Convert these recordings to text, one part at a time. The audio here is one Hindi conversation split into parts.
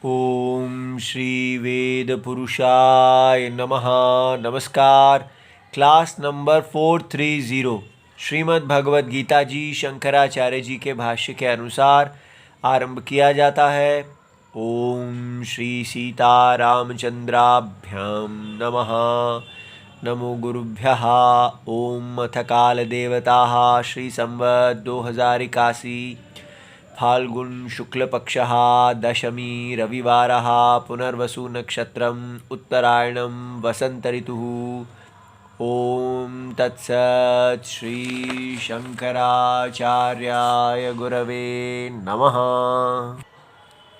ओम श्री वेद पुरुषाय नमः। नमस्कार। क्लास नंबर 430 श्रीमद् भगवद गीता जी शंकराचार्य जी के भाष्य के अनुसार आरंभ किया जाता है। ओम श्री सीतारामचंद्राभ्यां नमः। नमो गुरुभ्यः। ओम अथ काल देवताः श्री संवत् 2081 फाल्गुन शुक्ल पक्षः दशमी रविवारः पुनर्वसु नक्षत्रम् उत्तरायणं वसंत ऋतुः। ओम तत्सत् श्री शंकराचार्याय गुरवे नमः।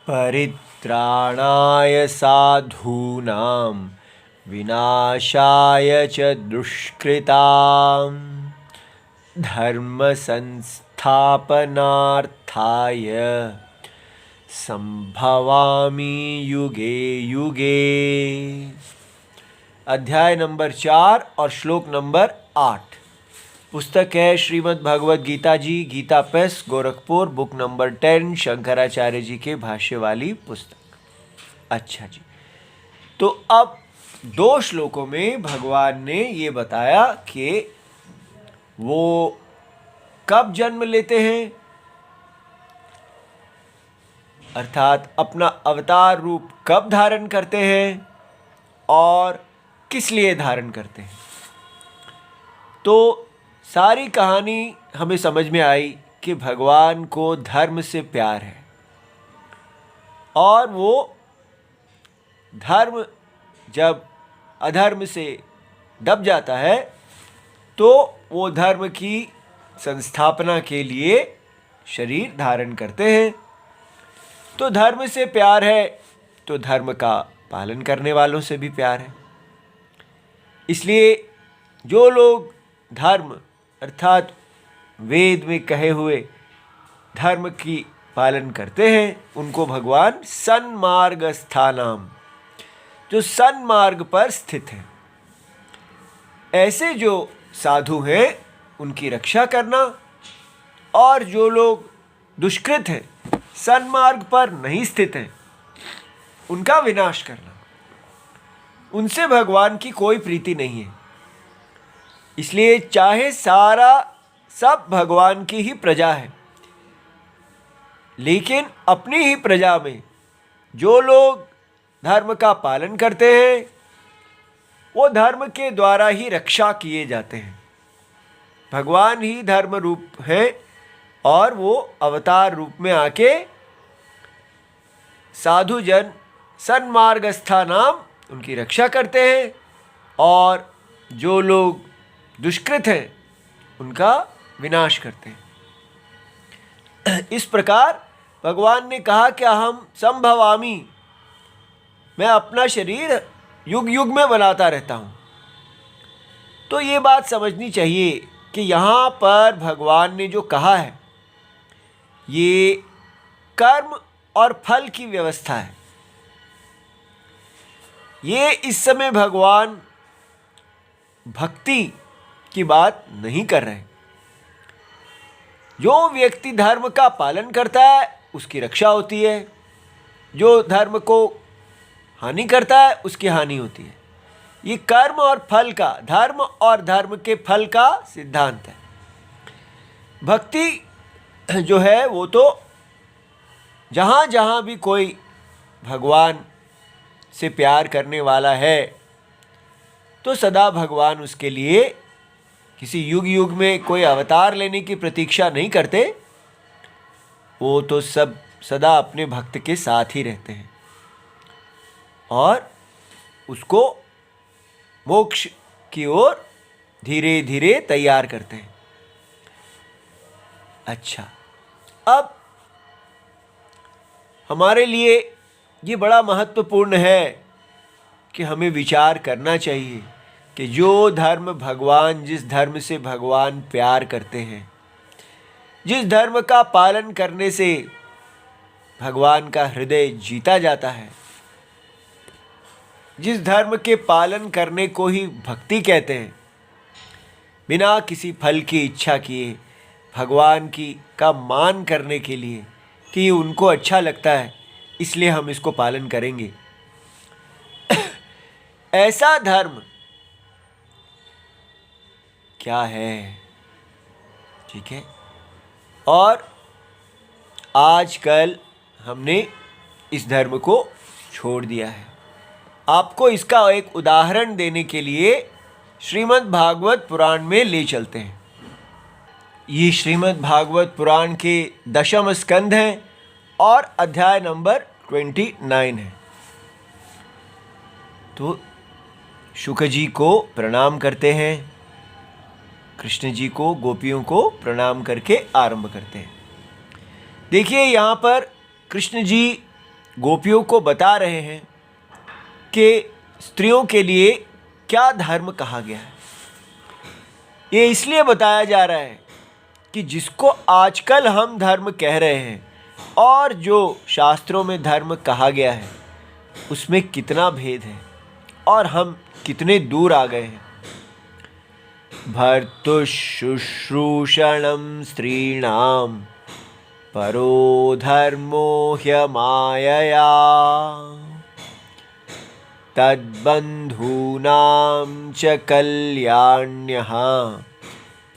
परित्राणाय साधूनां विनाशाय च दुष्कृतां धर्म संस्थापनार्थाय संभवामि युगे युगे। अध्याय नंबर 4 और श्लोक नंबर 8। पुस्तक है Shrimad Bhagavad Gita ji, Gita press Gorakhpur, book number 10, Shankaracharya ji के भाष्य वाली पुस्तक। अच्छा जी, तो अब 2 श्लोकों में भगवान ने ये बताया कि वो कब जन्म लेते हैं, अर्थात अपना अवतार रूप कब धारण करते हैं और किस लिए धारण करते हैं। तो सारी कहानी हमें समझ में आई कि भगवान को धर्म से प्यार है और वो धर्म जब अधर्म से दब जाता है तो वो धर्म की संस्थापना के लिए शरीर धारण करते हैं। तो धर्म से प्यार है तो धर्म का पालन करने वालों से भी प्यार है। इसलिए जो लोग धर्म अर्थात वेद में कहे हुए धर्म की पालन करते हैं उनको भगवान सन्मार्गस्थानाम, जो सन्मार्ग पर स्थित हैं, ऐसे जो साधु हैं उनकी रक्षा करना, और जो लोग दुष्कृत हैं सन्मार्ग पर नहीं स्थित हैं उनका विनाश करना। उनसे भगवान की कोई प्रीति नहीं है। इसलिए चाहे सारा सब भगवान की ही प्रजा है, लेकिन अपनी ही प्रजा में जो लोग धर्म का पालन करते हैं वो धर्म के द्वारा ही रक्षा किए जाते हैं। भगवान ही धर्म रूप है और वो अवतार रूप में आके साधु जन सन्मार्गस्थानाम उनकी रक्षा करते हैं, और जो लोग दुष्कृत हैं उनका विनाश करते हैं। इस प्रकार भगवान ने कहा कि हम संभवामि, मैं अपना शरीर युग युग में बनाता रहता हूँ। तो ये बात समझनी चाहिए कि यहाँ पर भगवान ने जो कहा है ये कर्म और फल की व्यवस्था है। ये इस समय भगवान भक्ति की बात नहीं कर रहे। जो व्यक्ति धर्म का पालन करता है उसकी रक्षा होती है, जो धर्म को हानि करता है उसकी हानि होती है। ये कर्म और फल का, धर्म और धर्म के फल का सिद्धांत है। भक्ति जो है वो तो जहाँ जहाँ भी कोई भगवान से प्यार करने वाला है तो सदा भगवान उसके लिए किसी युग युग में कोई अवतार लेने की प्रतीक्षा नहीं करते। वो तो सब सदा अपने भक्त के साथ ही रहते हैं और उसको मोक्ष की ओर धीरे धीरे तैयार करते हैं। अच्छा, अब हमारे लिए ये बड़ा महत्वपूर्ण है कि हमें विचार करना चाहिए कि जो धर्म भगवान, जिस धर्म से भगवान प्यार करते हैं, जिस धर्म का पालन करने से भगवान का हृदय जीता जाता है, जिस धर्म के पालन करने को ही भक्ति कहते हैं, बिना किसी फल की इच्छा किए भगवान की का मान करने के लिए कि उनको अच्छा लगता है इसलिए हम इसको पालन करेंगे। ऐसा धर्म क्या है? ठीक है। और आजकल हमने इस धर्म को छोड़ दिया है। आपको इसका एक उदाहरण देने के लिए श्रीमद् भागवत पुराण में ले चलते हैं। ये श्रीमद् भागवत पुराण के 10वें स्कंध हैं और अध्याय नंबर 29 है। तो शुक जी को प्रणाम करते हैं, कृष्ण जी को, गोपियों को प्रणाम करके आरंभ करते हैं। देखिए यहाँ पर कृष्ण जी गोपियों को बता रहे हैं कि स्त्रियों के लिए क्या धर्म कहा गया है। ये इसलिए बताया जा रहा है कि जिसको आजकल हम धर्म कह रहे हैं और जो शास्त्रों में धर्म कहा गया है उसमें कितना भेद है और हम कितने दूर आ गए हैं। भर्तुशुश्रूषणं स्त्रीणां परो धर्मो ह्यमायया तद्बन्धूनां च कल्याण्यः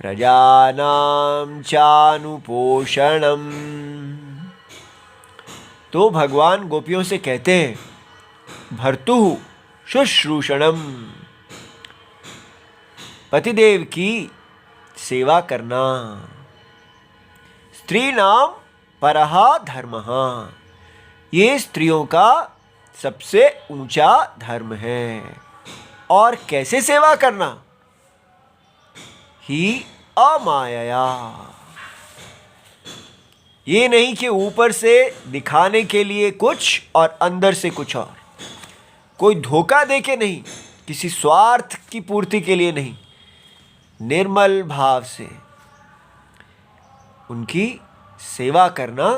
प्रजानां चानुपोषणम्। तो भगवान गोपियों से कहते हैं, भर्तुः शुश्रूषणम्, पतिदेव की सेवा करना, स्त्रीणां परः धर्मः, ये स्त्रियों का सबसे ऊंचा धर्म है। और कैसे सेवा करना? ही अमायया, ये नहीं कि ऊपर से दिखाने के लिए कुछ और अंदर से कुछ और, कोई धोखा देके नहीं, किसी स्वार्थ की पूर्ति के लिए नहीं, निर्मल भाव से उनकी सेवा करना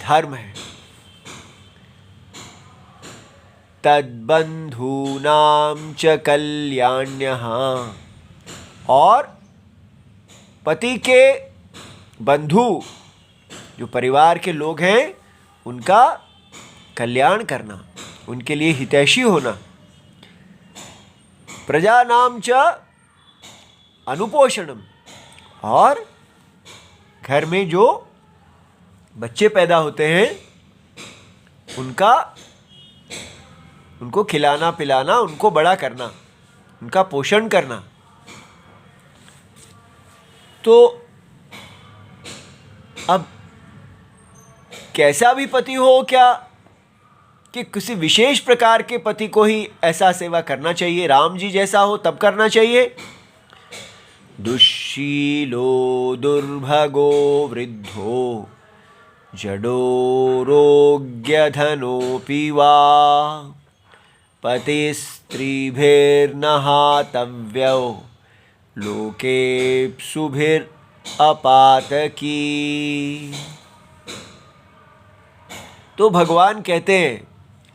धर्म है। तद्बन्धूनां च कल्याण्यः, और पति के बंधु जो परिवार के लोग हैं उनका कल्याण करना, उनके लिए हितैषी होना। प्रजानां च अनुपोषणम, और घर में जो बच्चे पैदा होते हैं उनको खिलाना पिलाना, उनको बड़ा करना, उनका पोषण करना। तो अब कैसा भी पति हो क्या कि किसी विशेष प्रकार के पति को ही ऐसा सेवा करना चाहिए? राम जी जैसा हो तब करना चाहिए। दुश्शीलो दुर्भगो वृद्धो जडोरोग्यधनोऽपि वा पतिस्त्रीभिर्नहातव्यो लोकेप्सुभिरपातकी। तो भगवान कहते हैं,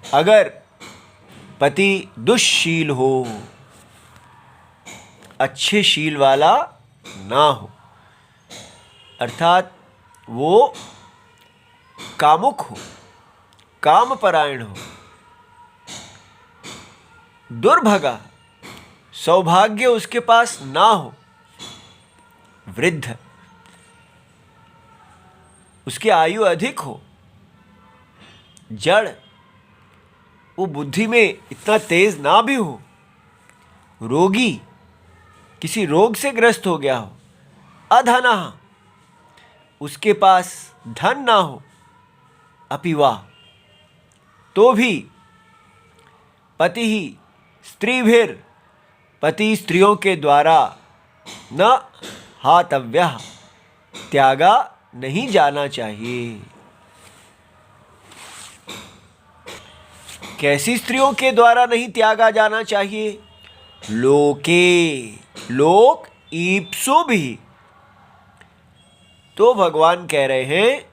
अगर पति दुष्शील हो, अच्छे शील वाला ना हो, अर्थात वो कामुक हो, कामपरायण हो, दुर्भगा, सौभाग्य उसके पास ना हो, वृद्ध, उसकी आयु अधिक हो, जड़, वो बुद्धि में इतना तेज ना भी हो, रोगी, किसी रोग से ग्रस्त हो गया हो, अधनः, उसके पास धन ना हो, अपि वा, तो भी पति ही स्त्रीभिर, पति स्त्रियों के द्वारा न हातव्यः, त्यागा नहीं जाना चाहिए। कैसी स्त्रियों के द्वारा नहीं त्यागा जाना चाहिए? लोके, लोक ईप्सु भी। तो भगवान कह रहे हैं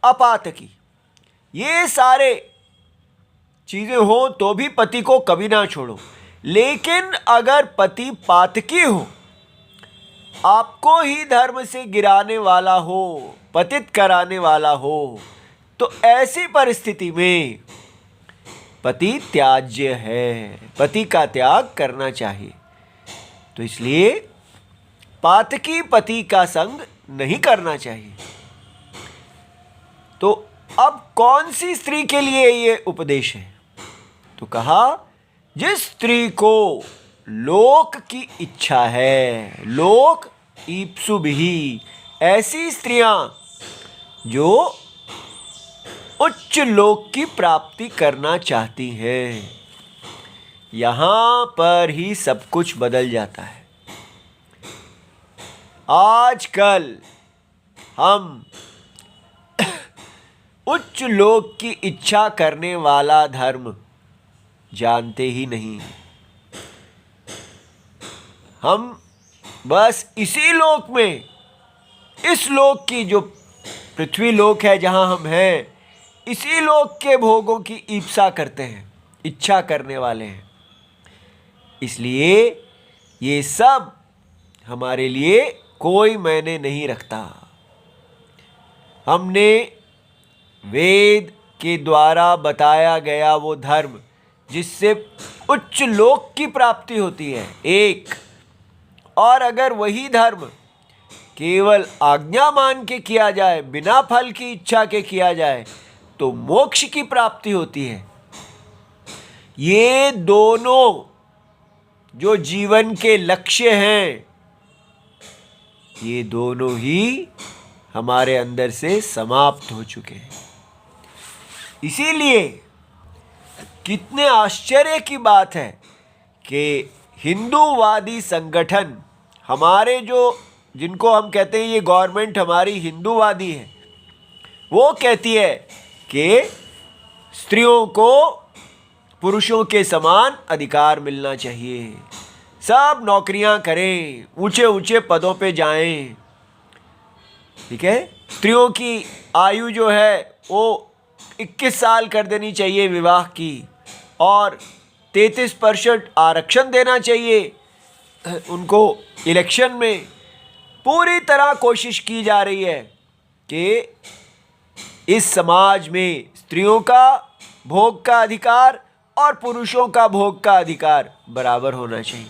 अपातकी, ये सारे चीजें हो तो भी पति को कभी ना छोड़ो। लेकिन अगर पति पातकी हो, आपको ही धर्म से गिराने वाला हो, पतित कराने वाला हो, तो ऐसी परिस्थिति में पति त्याज्य है, पति का त्याग करना चाहिए। तो इसलिए पातकी पति का संग नहीं करना चाहिए। तो अब कौन सी स्त्री के लिए ये उपदेश है? तो कहा, जिस स्त्री को लोक की इच्छा है, लोक ईप्सुभिः, ऐसी स्त्रियां जो उच्च लोक की प्राप्ति करना चाहती हैं, यहाँ पर ही सब कुछ बदल जाता है। आजकल हम उच्च लोक की इच्छा करने वाला धर्म जानते ही नहीं। हम बस इसी लोक में, इस लोक की जो पृथ्वी लोक है जहाँ हम हैं, इसी लोक के भोगों की ईप्सा करते हैं, इच्छा करने वाले हैं। इसलिए ये सब हमारे लिए कोई मायने नहीं रखता। हमने वेद के द्वारा बताया गया वो धर्म जिससे उच्च लोक की प्राप्ति होती है एक, और अगर वही धर्म केवल आज्ञा मान के किया जाए, बिना फल की इच्छा के किया जाए, तो मोक्ष की प्राप्ति होती है। ये दोनों जो जीवन के लक्ष्य हैं, ये दोनों ही हमारे अंदर से समाप्त हो चुके हैं। इसीलिए कितने आश्चर्य की बात है कि हिंदूवादी संगठन, हमारे जिनको हम कहते हैं ये गवर्नमेंट हमारी हिंदूवादी है, वो कहती है कि स्त्रियों को पुरुषों के समान अधिकार मिलना चाहिए, सब नौकरियां करें, ऊंचे ऊंचे पदों पे जाएं। ठीक है, स्त्रियों की आयु जो है वो 21 साल कर देनी चाहिए विवाह की, और 33% आरक्षण देना चाहिए उनको इलेक्शन में। पूरी तरह कोशिश की जा रही है कि इस समाज में स्त्रियों का भोग का अधिकार और पुरुषों का भोग का अधिकार बराबर होना चाहिए।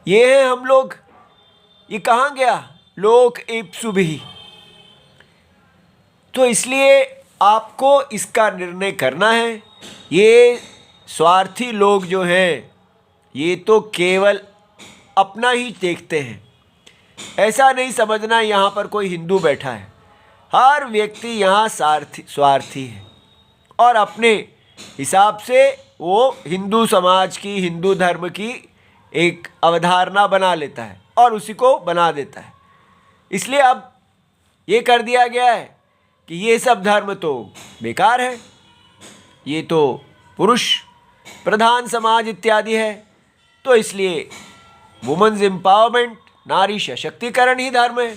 ये है हम लोग, ये कहाँ गया? लोक ईप्सुभिः। तो इसलिए आपको इसका निर्णय करना है। ये स्वार्थी लोग जो हैं, ये तो केवल अपना ही देखते हैं। ऐसा नहीं समझना यहाँ पर कोई हिंदू बैठा है। हर व्यक्ति यहाँ स्वार्थी है और अपने हिसाब से वो हिंदू समाज की, हिंदू धर्म की एक अवधारणा बना लेता है और उसी को बना देता है। इसलिए अब ये कर दिया गया है कि ये सब धर्म तो बेकार है, ये तो पुरुष प्रधान समाज इत्यादि है। तो इसलिए वुमेन्स एम्पावरमेंट, नारी सशक्तिकरण ही धर्म है।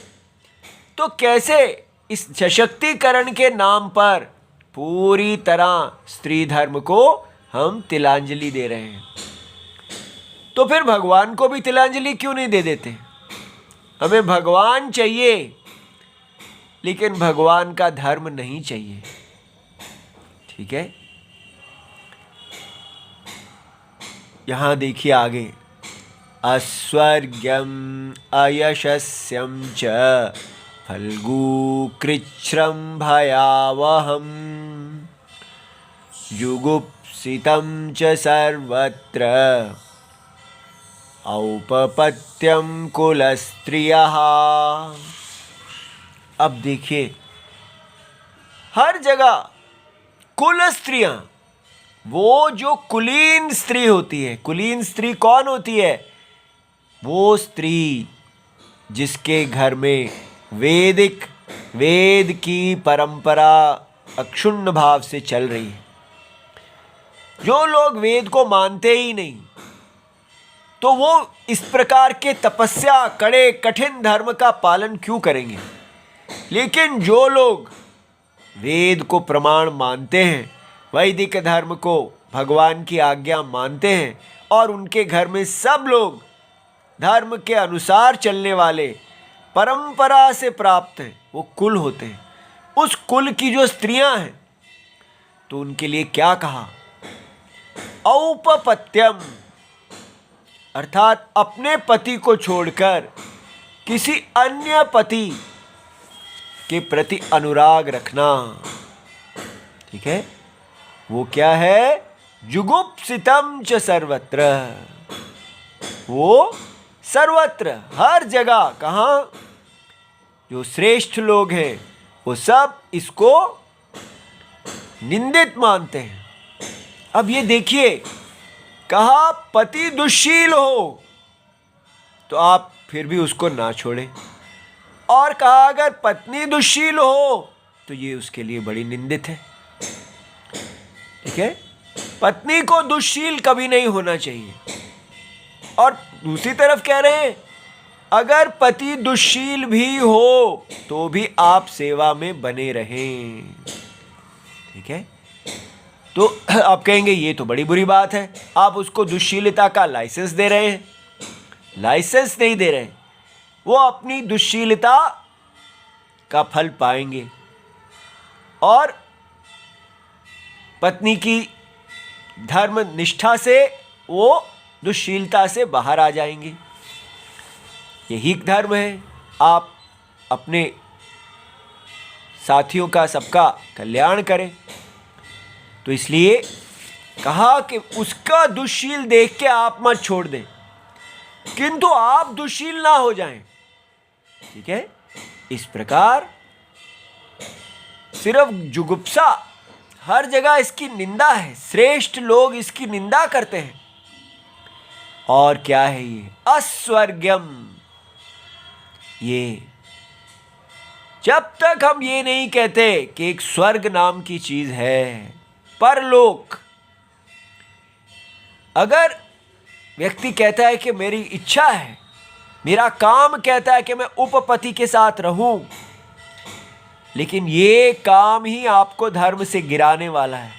तो कैसे इस सशक्तिकरण के नाम पर पूरी तरह स्त्री धर्म को हम तिलांजलि दे रहे हैं? तो फिर भगवान को भी तिलांजलि क्यों नहीं दे देते? हमें भगवान चाहिए, लेकिन भगवान का धर्म नहीं चाहिए। ठीक है, यहां देखिए आगे, अस्वर्ग्यम अयशस्यम च फल्गु कृच्छ्रम भयावहम जुगुप्सितं च सर्वत्र औपपत्यम कुलस्त्रियः। अब देखिए, हर जगह कुल स्त्रियां, वो जो कुलीन स्त्री होती है, कुलीन स्त्री कौन होती है? वो स्त्री जिसके घर में वेद की परंपरा अक्षुण्ण भाव से चल रही है। जो लोग वेद को मानते ही नहीं, तो वो इस प्रकार के तपस्या, कड़े कठिन धर्म का पालन क्यों करेंगे? लेकिन जो लोग वेद को प्रमाण मानते हैं, वैदिक धर्म को भगवान की आज्ञा मानते हैं, और उनके घर में सब लोग धर्म के अनुसार चलने वाले, परंपरा से प्राप्त हैं, वो कुल होते हैं। उस कुल की जो स्त्रियां हैं तो उनके लिए क्या कहा? औपपत्यम, अर्थात अपने पति को छोड़कर किसी अन्य पति के प्रति अनुराग रखना। ठीक है, वो क्या है? जुगुप्सितम च सर्वत्र, वो सर्वत्र हर जगह, कहाँ? जो श्रेष्ठ लोग हैं वो सब इसको निंदित मानते हैं। अब ये देखिए, कहा पति दुष्शील हो तो आप फिर भी उसको ना छोड़ें, और कहा अगर पत्नी दुष्शील हो तो ये उसके लिए बड़ी निंदित है। ठीक है, पत्नी को दुष्शील कभी नहीं होना चाहिए। और दूसरी तरफ कह रहे हैं अगर पति दुष्शील भी हो तो भी आप सेवा में बने रहें। ठीक है, तो आप कहेंगे ये तो बड़ी बुरी बात है, आप उसको दुष्शीलता का लाइसेंस दे रहे हैं। लाइसेंस नहीं दे रहे हैं, वो अपनी दुष्शीलता का फल पाएंगे और पत्नी की धर्म निष्ठा से वो दुष्शीलता से बाहर आ जाएंगे। यही धर्म है, आप अपने साथियों का, सबका कल्याण करें। तो इसलिए कहा कि उसका दुष्शील देख के आप मत छोड़ दें, किंतु आप दुष्शील ना हो जाएं। ठीक है, इस प्रकार सिर्फ जुगुप्सा, हर जगह इसकी निंदा है, श्रेष्ठ लोग इसकी निंदा करते हैं। और क्या है ये? अस्वर्ग्यम, ये जब तक हम ये नहीं कहते कि एक स्वर्ग नाम की चीज है, परलोक, अगर व्यक्ति कहता है कि मेरी इच्छा है, मेरा काम कहता है कि मैं उपपति के साथ रहूं, लेकिन ये काम ही आपको धर्म से गिराने वाला है।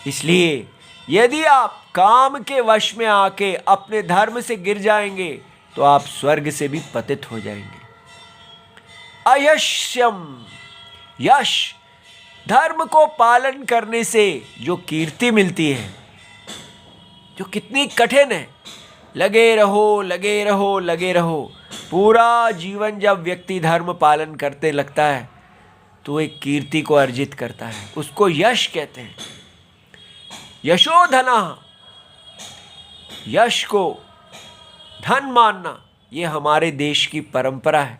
इसलिए यदि आप काम के वश में आके अपने धर्म से गिर जाएंगे तो आप स्वर्ग से भी पतित हो जाएंगे। अयश्यम, यश, धर्म को पालन करने से जो कीर्ति मिलती है, जो कितनी कठिन है, लगे रहो लगे रहो लगे रहो, पूरा जीवन जब व्यक्ति धर्म पालन करते लगता है तो एक कीर्ति को अर्जित करता है, उसको यश कहते हैं। यशोधना, यश को धन मानना, ये हमारे देश की परंपरा है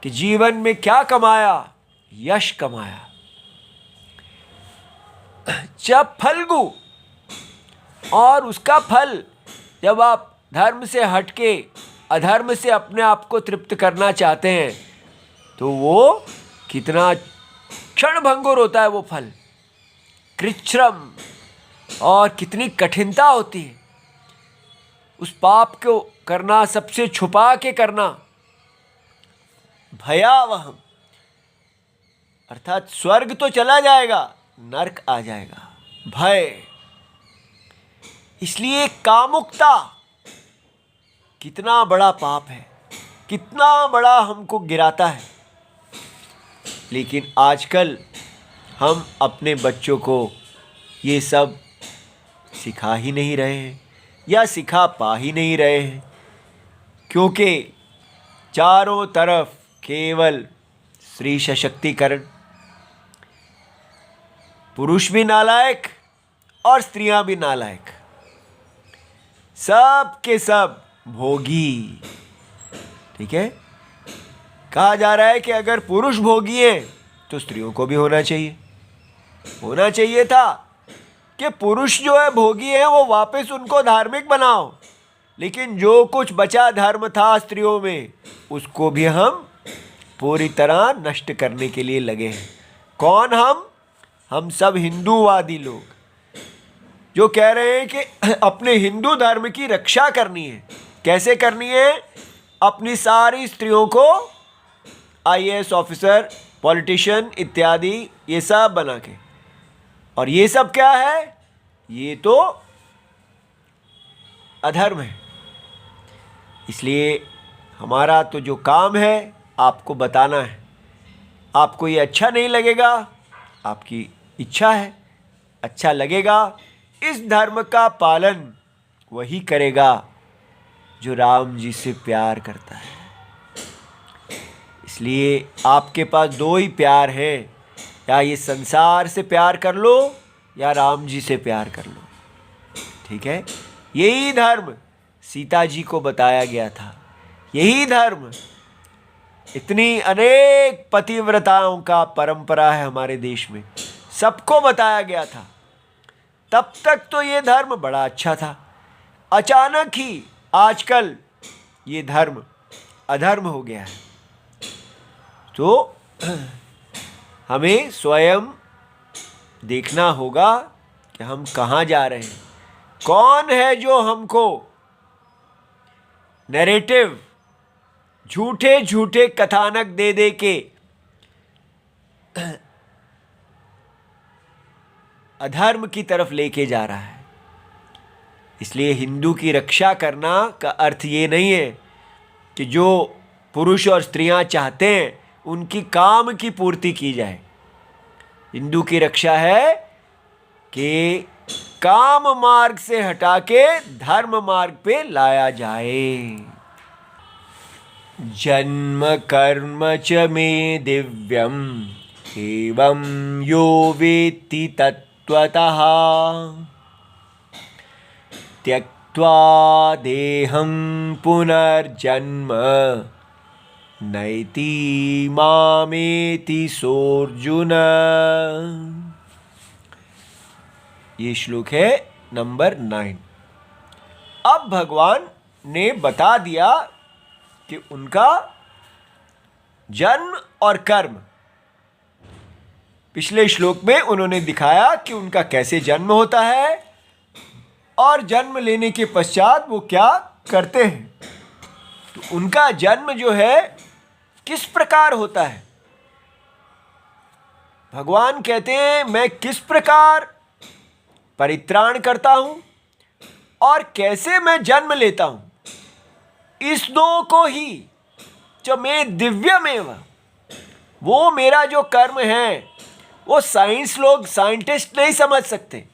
कि जीवन में क्या कमाया? यश कमाया। जब फल्गु, और उसका फल जब आप धर्म से हटके अधर्म से अपने आप को तृप्त करना चाहते हैं तो वो कितना क्षण भंगुर होता है वो फल, कृच्छ्रम, और कितनी कठिनता होती है उस पाप को करना, सबसे छुपा के करना, भयावह, अर्थात स्वर्ग तो चला जाएगा, नरक आ जाएगा, भय। इसलिए कामुकता कितना बड़ा पाप है, कितना बड़ा हमको गिराता है। लेकिन आजकल हम अपने बच्चों को ये सब सिखा ही नहीं रहे हैं या सिखा पा ही नहीं रहे हैं, क्योंकि चारों तरफ केवल स्त्री सशक्तिकरण, पुरुष भी नालायक और स्त्रियां भी नालायक, सब के सब भोगी। ठीक है, कहा जा रहा है कि अगर पुरुष भोगी है तो स्त्रियों को भी होना चाहिए। होना चाहिए था कि पुरुष जो है भोगी है वो वापस उनको धार्मिक बनाओ, लेकिन जो कुछ बचा धर्म था स्त्रियों में उसको भी हम पूरी तरह नष्ट करने के लिए लगे हैं। कौन? हम सब हिंदूवादी लोग जो कह रहे हैं कि अपने हिंदू धर्म की रक्षा करनी है। कैसे करनी है? अपनी सारी स्त्रियों को आईएएस ऑफिसर, पॉलिटिशियन इत्यादि ये सब बना के। और ये सब क्या है? ये तो अधर्म है। इसलिए हमारा तो जो काम है आपको बताना है आपको ये अच्छा नहीं लगेगा, आपकी इच्छा है, अच्छा लगेगा। इस धर्म का पालन वही करेगा जो राम जी से प्यार करता है। इसलिए आपके पास दो ही प्यार है, या ये संसार से प्यार कर लो या राम जी से प्यार कर लो। ठीक है, यही धर्म सीता जी को बताया गया था। यही धर्म इतनी अनेक पतिव्रताओं का परंपरा है हमारे देश में, सबको बताया गया था। तब तक तो ये धर्म बड़ा अच्छा था। अचानक ही आजकल ये धर्म अधर्म हो गया है। तो हमें स्वयं देखना होगा कि हम कहाँ जा रहे हैं। कौन है जो हमको नैरेटिव, झूठे झूठे कथानक दे दे के अधर्म की तरफ लेके जा रहा है। इसलिए हिंदू की रक्षा करना का अर्थ ये नहीं है कि जो पुरुष और स्त्रियां चाहते हैं उनकी काम की पूर्ति की जाए। हिंदू की रक्षा है कि काम मार्ग से हटा के धर्म मार्ग पे लाया जाए। जन्म कर्म च मे दिव्यम एवं यो वेत्ति तत्त्वतः त्यक्त्वा देहं पुनर्जन्म नैति मामेति सोऽर्जुन। ये श्लोक है नंबर 9। अब भगवान ने बता दिया कि उनका जन्म और कर्म, पिछले श्लोक में उन्होंने दिखाया कि उनका कैसे जन्म होता है और जन्म लेने के पश्चात वो क्या करते हैं। तो उनका जन्म जो है किस प्रकार होता है, भगवान कहते हैं मैं किस प्रकार परित्राण करता हूं और कैसे मैं जन्म लेता हूं। इस दो को ही जो मैं दिव्यमेव, वो मेरा जो कर्म है वो लोग साइंटिस्ट नहीं समझ सकते,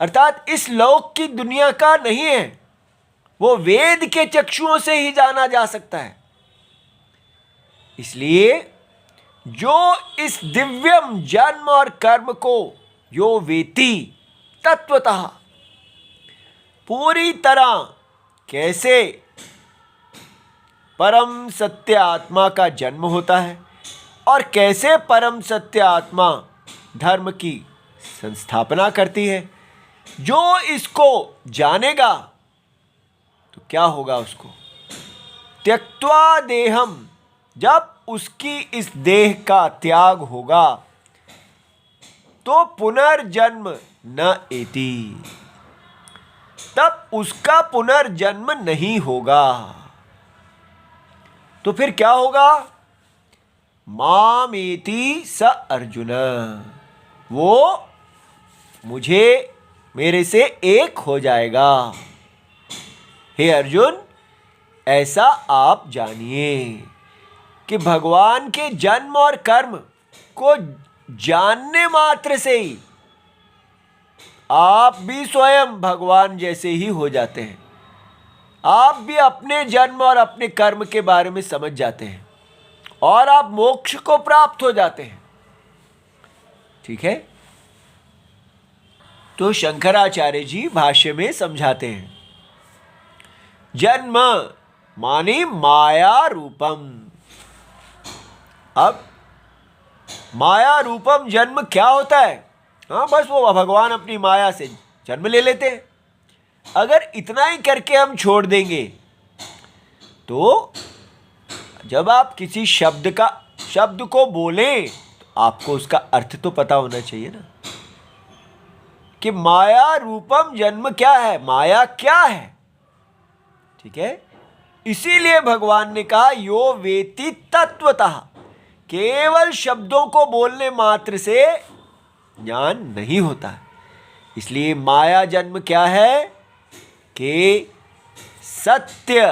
अर्थात इस लोक की दुनिया का नहीं है। वो वेद के चक्षुओं से ही जाना जा सकता है। इसलिए जो इस दिव्यम जन्म और कर्म को यो वेति तत्वतः पूरी तरह कैसे परम सत्य आत्मा का जन्म होता है और कैसे परम सत्य आत्मा धर्म की संस्थापना करती है, जो इसको जानेगा तो क्या होगा उसको, त्यक्त्वा देहम, जब उसकी इस देह का त्याग होगा तो पुनर्जन्म न एति, तब उसका पुनर्जन्म नहीं होगा। तो फिर क्या होगा, मामेति स अर्जुन, वो मुझे मेरे से एक हो जाएगा। हे अर्जुन, ऐसा आप जानिए कि भगवान के जन्म और कर्म को जानने मात्र से ही आप भी स्वयं भगवान जैसे ही हो जाते हैं। आप भी अपने जन्म और अपने कर्म के बारे में समझ जाते हैं और आप मोक्ष को प्राप्त हो जाते हैं। ठीक है, तो शंकराचार्य जी भाष्य में समझाते हैं, जन्म माने माया रूपम। अब माया रूपम जन्म क्या होता है? हाँ, बस वो भगवान अपनी माया से जन्म ले लेते हैं। अगर इतना ही करके हम छोड़ देंगे तो जब आप किसी शब्द को बोलें तो आपको उसका अर्थ तो पता होना चाहिए ना, कि माया रूपम जन्म क्या है, माया क्या है। ठीक है, इसीलिए भगवान ने कहा यो वेति तत्वतः, केवल शब्दों को बोलने मात्र से ज्ञान नहीं होता। इसलिए माया जन्म क्या है कि सत्य,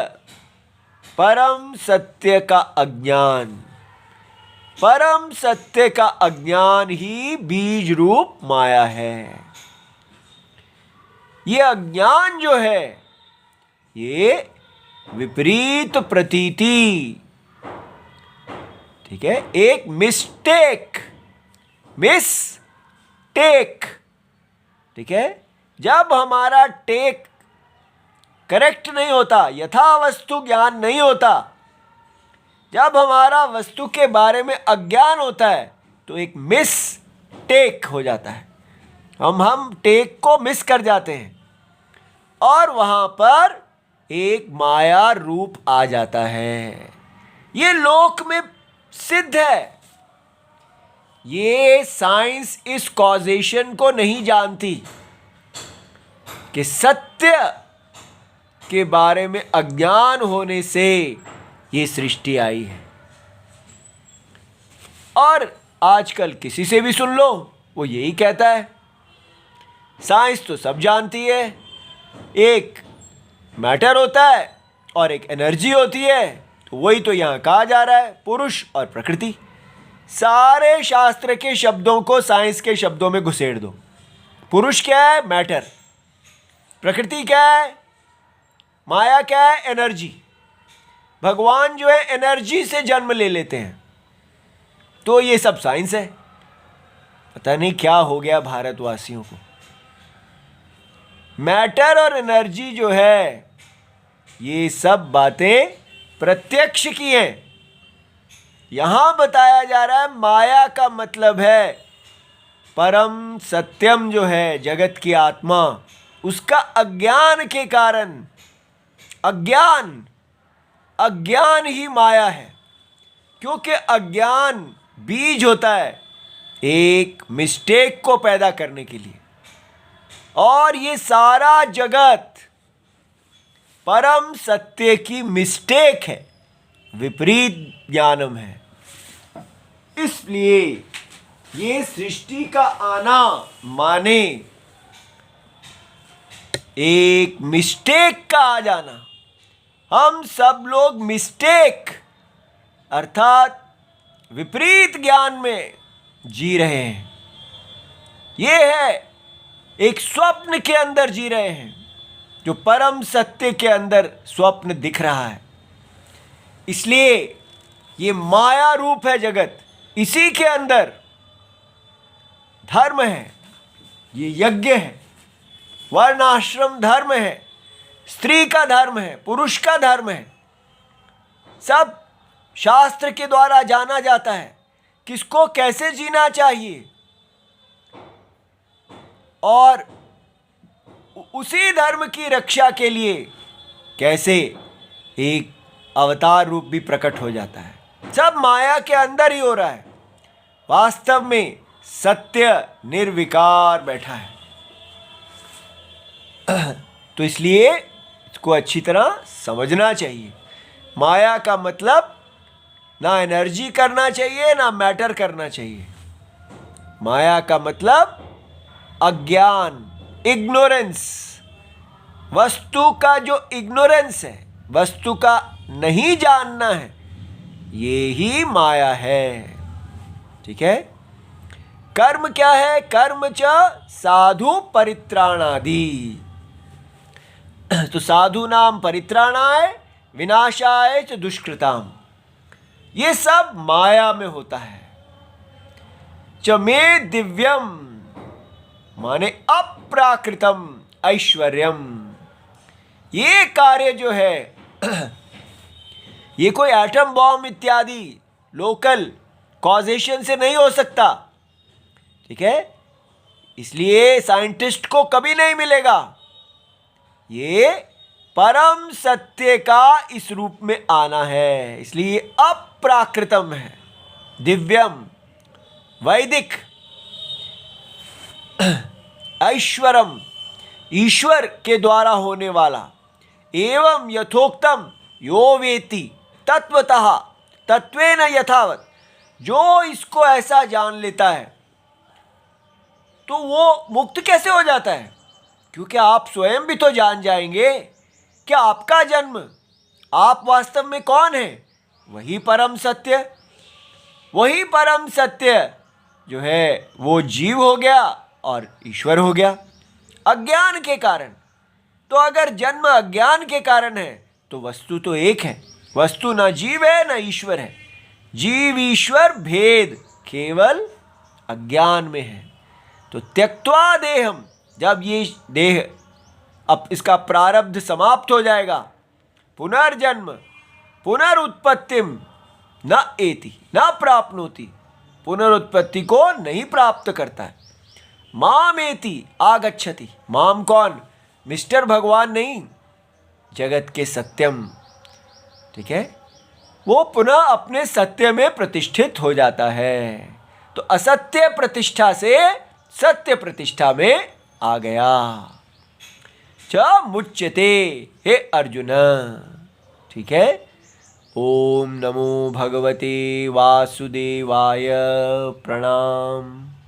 परम सत्य का अज्ञान, परम सत्य का अज्ञान ही बीज रूप माया है। ये अज्ञान जो है, ये विपरीत प्रतीति, ठीक है, एक मिस्टेक, ठीक है। जब हमारा टेक करेक्ट नहीं होता, यथा वस्तु ज्ञान नहीं होता, जब हमारा वस्तु के बारे में अज्ञान होता है, तो एक मिसटेक हो जाता है। हम टेक को मिस कर जाते हैं और वहां पर एक माया रूप आ जाता है। ये लोक में सिद्ध है। ये साइंस इस कॉजेशन को नहीं जानती कि सत्य के बारे में अज्ञान होने से ये सृष्टि आई है। और आजकल किसी से भी सुन लो, वो यही कहता है, साइंस तो सब जानती है, एक मैटर होता है और एक एनर्जी होती है, तो वही तो यहाँ कहा जा रहा है, पुरुष और प्रकृति। सारे शास्त्र के शब्दों को साइंस के शब्दों में घुसेड़ दो। पुरुष क्या है? मैटर। प्रकृति क्या है? माया क्या है? एनर्जी। भगवान जो है एनर्जी से जन्म ले लेते हैं, तो ये सब साइंस है। पता नहीं क्या हो गया भारतवासियों को। मैटर और एनर्जी जो है, ये सब बातें प्रत्यक्ष की हैं। यहां बताया जा रहा है माया का मतलब है परम सत्यम जो है, जगत की आत्मा, उसका अज्ञान के कारण, अज्ञान ही माया है। क्योंकि अज्ञान बीज होता है एक मिस्टेक को पैदा करने के लिए, और ये सारा जगत परम सत्य की मिस्टेक है, विपरीत ज्ञानम है। इसलिए ये सृष्टि का आना माने एक मिस्टेक का आ जाना। हम सब लोग मिस्टेक अर्थात विपरीत ज्ञान में जी रहे हैं। ये है एक स्वप्न के अंदर जी रहे हैं, जो परम सत्य के अंदर स्वप्न दिख रहा है। इसलिए ये माया रूप है जगत। इसी के अंदर धर्म है, ये यज्ञ है, वर्णाश्रम धर्म है, स्त्री का धर्म है, पुरुष का धर्म है। सब शास्त्र के द्वारा जाना जाता है किसको कैसे जीना चाहिए, और उसी धर्म की रक्षा के लिए कैसे एक अवतार रूप भी प्रकट हो जाता है। सब माया के अंदर ही हो रहा है। वास्तव में सत्य निर्विकार बैठा है। तो इसलिए इसको अच्छी तरह समझना चाहिए। माया का मतलब ना एनर्जी करना चाहिए, ना मैटर करना चाहिए। माया का मतलब अज्ञान, इग्नोरेंस। वस्तु का जो इग्नोरेंस है, वस्तु का नहीं जानना है, ये ही माया है। ठीक है। कर्म क्या है? कर्म च साधु परित्राणादि। तो साधु नाम परित्राणाय विनाशाय च दुष्कृताम, ये सब माया में होता है। च मे दिव्यम माने अप्राकृतम ऐश्वर्यम। ये कार्य जो है ये कोई एटम बॉम्ब इत्यादि लोकल कॉजेशन से नहीं हो सकता। ठीक है। इसलिए साइंटिस्ट को कभी नहीं मिलेगा। ये परम सत्य का इस रूप में आना है, इसलिए अप्राकृतम है, दिव्यम, वैदिक, ऐश्वरम, ईश्वर के द्वारा होने वाला, एवं यथोक्तम यो वेति तत्वतः तत्वेन यथावत। जो इसको ऐसा जान लेता है तो वो मुक्त कैसे हो जाता है? क्योंकि आप स्वयं भी तो जान जाएंगे कि आपका जन्म, आप वास्तव में कौन है? वही परम सत्य। वही परम सत्य जो है वो जीव हो गया और ईश्वर हो गया अज्ञान के कारण। तो अगर जन्म अज्ञान के कारण है तो वस्तु तो एक है, वस्तु ना जीव है ना ईश्वर है। जीव ईश्वर भेद केवल अज्ञान में है। तो त्यक्त्वा देहम, जब ये देह अब इसका प्रारब्ध समाप्त हो जाएगा, पुनर्जन्म पुनरुत्पत्तिम न एति न प्राप्नोति, पुनरुत्पत्ति को नहीं प्राप्त करता है। मामेति आगच्छति, माम कौन? मिस्टर भगवान नहीं, जगत के सत्यम। ठीक है, वो पुनः अपने सत्य में प्रतिष्ठित हो जाता है। तो असत्य प्रतिष्ठा से सत्य प्रतिष्ठा में आ गया। च मुच्यते, हे अर्जुन। ठीक है, ओम नमो भगवते वासुदेवाय। प्रणाम।